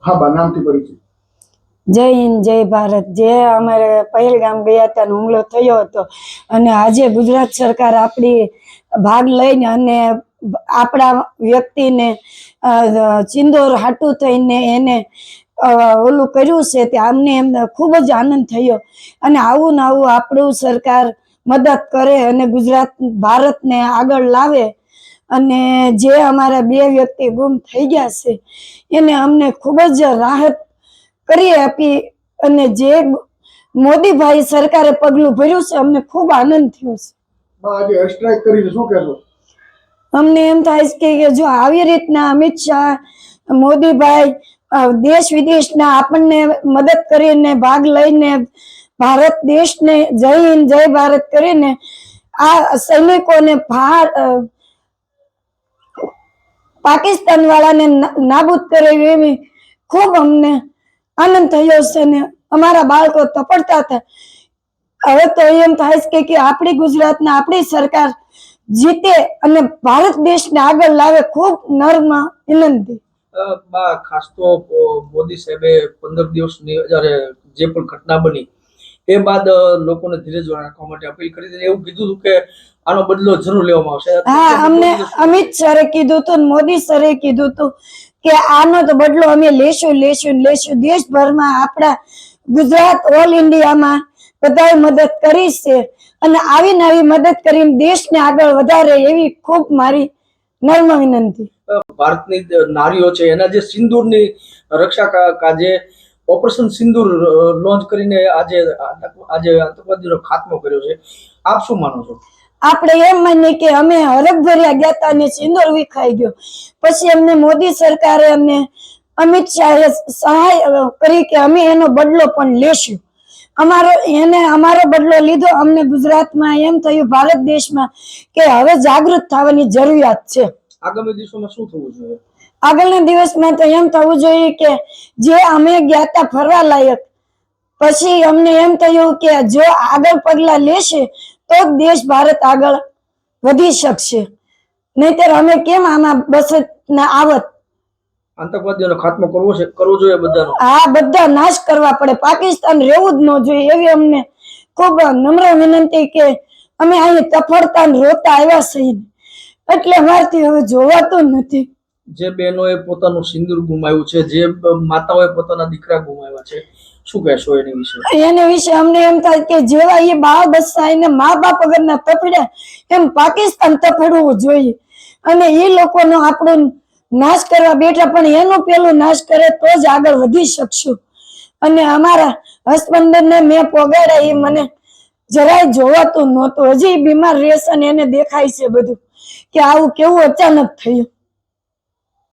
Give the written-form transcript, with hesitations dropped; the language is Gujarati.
હા બા, નામથી પરિચય. જય હિન્દ જય ભારત. જે અમારે પહેલગામ ગયા હતા હુમલો થયો હતો અને આજે ગુજરાત સરકાર આપણી ભાગ લઈને અને આપણા વ્યક્તિને ચિંદોર હાટું થઈને એને ઓલું કર્યું છે તે અમને એમ ખૂબ જ આનંદ થયો. અને આવું ને આવું આપણું સરકાર મદદ કરે અને ગુજરાત ભારતને આગળ લાવે. અને જે અમારા 2 વ્યક્તિ ગુમ થઈ ગયા છે એને અમને ખૂબ જ રાહત કરી આપી. અને જે મોદીભાઈ સરકારે પગલું ભર્યું છે અમને ખૂબ આનંદ થયો છે. આજે એર સ્ટ્રાઇક કરીને શું કહેશો? અમને એમ થાય છે કે જો આવી રીતના અમિત શાહ, મોદીભાઈ દેશ વિદેશના આપણને મદદ કરીને ભાગ લઈને ભારત દેશને જય હિન્દ જય ભારત કરીને આ સૈનિકોને પાકિસ્તાન વાળાને નાબૂદ કરે એવી ખૂબ અમને આનંદ થયો છે. ને અમારા બાળકો તપડતા હતા. હવે તો એમ થાય છે કે આપણી ગુજરાતના આપણી સરકાર જીતે અને ભારત દેશને આગળ લાવે. ખૂબ નર્મ વિનંતી. ખાસ તો મોદી સાહેબે 15 દિવસની જ્યારે જે પણ ઘટના બની એ બાદ લોકોને ધીરજ રાખવા માટે અપીલ કરી હતી. એવું કીધું હતું કે આનો બદલો જરૂર લેવામાં આવશે. હા, અમને અમિત સરે કીધું હતું, મોદી સરે કીધું હતું કે આનો તો બદલો અમે લેશું. દેશભરમાં આપણા ગુજરાત ઓલ ઇન્ડિયામાં બધાએ મદદ કરી છે અને આવી નવી મદદ કરીને દેશને આગળ વધારે એવી ખૂબ મારી નર્મ વિનંતી. ભારતની નારીઓ છે એના જે સિંદૂરની રક્ષા કાજે ઓપરેશન સિંદૂર લોન્ચ કરીને આજે આતંકવાદીનો ખાત્મો કર્યો છે. આપ શું માનો છો? આપણે એમ માનીએ કે અમે હરખભર્યા ગયા હતા અને સિંદૂર વિખાઈ ગયો. પછી અમને મોદી સરકારે અમને અમિત શાહે સહાય કરી કે અમે એનો બદલો પણ લેશું. અમારો બદલો લીધો. અમને ગુજરાતમાં એમ થયું, ભારત દેશમાં કે હવે જાગૃત થવાની જરૂરિયાત છે. આગામી દિવસોમાં શું થવું જોઈએ? આગળના દિવસમાં તો એમ થવું જોઈએ કે જે અમે ગયા હતા ફરવા લાયક, પછી અમને એમ થયું કે જો આગળ પગલા લેશે તો દેશ ભારત આગળ વધી શકશે. નહીતર અમે કેમ આમાં બસ આવત. આતંકવાદીઓનો ખાત્મો કરવો જોઈએ બધાનો. હા, બધા નાશ કરવા પડે. પાકિસ્તાન રહેવું જ ન જોઈએ એવી અમને ખૂબ નમ્ર વિનંતી કે અમે અહીં તફડતા રોતા આવ્યા છીએ એટલે અમારથી હવે જોવાતું નથી. જે બહેનોએ પોતાનું સિંદૂર ગુમાવ્યું છે, જે માતાઓએ પોતાના દીકરા ગુમાવ્યા છે, શું કહેશો એની વિશે? એના વિશે અમને એમ થાય કે જેવા એ બા બચ્ચા એને મા બાપ વગરના તફડ્યા એમ પાકિસ્તાન તફડવું જોઈએ. અને એ લોકોનો આપણો નાશ કરવા બેઠા પણ એનો પેલું નાશ કરે તો જ આગળ વધી શકશું. અને અમારા હસબન્ડને મેં પોગાડ્યા એ મને જરાય જોવાતું નહોતું. હજી બીમાર રહેશે ને એને દેખાય છે બધું કે આવું કેવું અચાનક થયું.